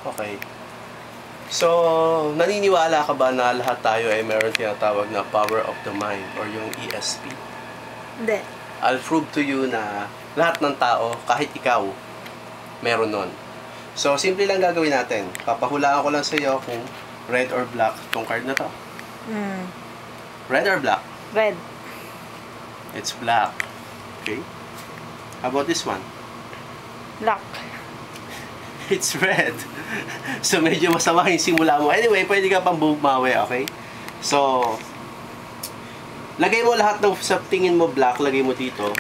Okay. So, naniniwala ka ba na lahat tayo ay meron tinatawag na power of the mind or yung ESP? Hindi. I'll prove to you na lahat ng tao, kahit ikaw, meron nun. So, simple lang gagawin natin. Papahulaan ko lang sa iyo kung red or black tong card na to. Red or black? Red. It's black. Okay. How about this one? Black. It's red. So, medyo masama yung simula mo. Anyway, pwede ka pang bumawi, okay? So, lagay mo lahat ng sa tingin mo black, lagay mo dito.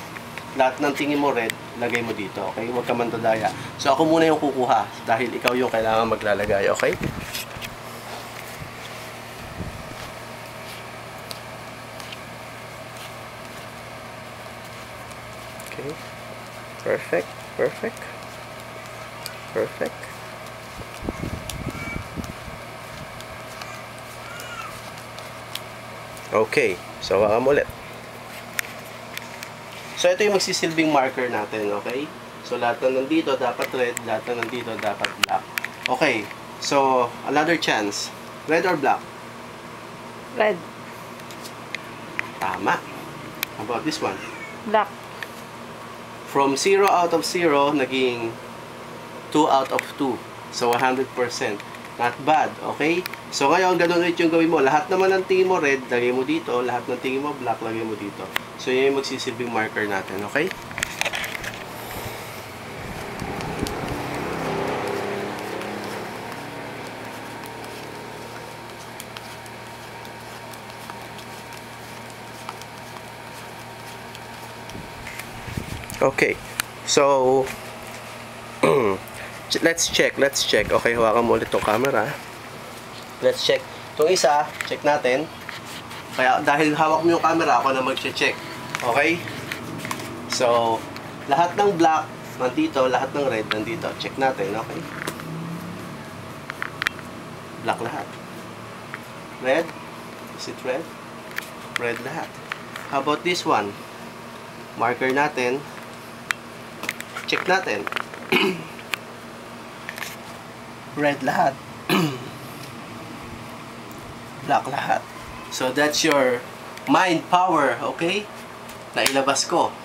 Lahat ng tingin mo red, lagay mo dito, okay? Huwag ka mandadaya. So, ako muna yung kukuha dahil ikaw yung kailangan maglalagay, okay? Okay. Perfect. Perfect. Perfect. Okay. So, hawakan mo ulit. So, ito yung magsisilbing marker natin, okay? So, lahat na nandito dapat red, lahat na nandito dapat black. Okay. So, another chance. Red or black? Red. Tama. How about this one? Black. From 0 out of 0, naging 2 out of 2. So, 100%. Not bad, okay? So, ngayon, ganun ulit yung gawin mo. Lahat naman ng tingin mo red, lagay mo dito. Lahat ng tingin mo black, lagay mo dito. So, yan yung magsisilbing marker natin, okay? Okay. So, let's check. Okay, hawakan mo ulit tong camera. Let's check. Itong isa, check natin. Kaya, dahil hawak mo yung camera, ako na mag-check. Okay? So, lahat ng black, nandito. Lahat ng red, nandito. Check natin, okay? Black lahat. Red? Is it red? Red lahat. How about this one? Marker natin. Check natin. Red lahat. Black lahat. So, that's your mind power, okay? Na ilabas ko.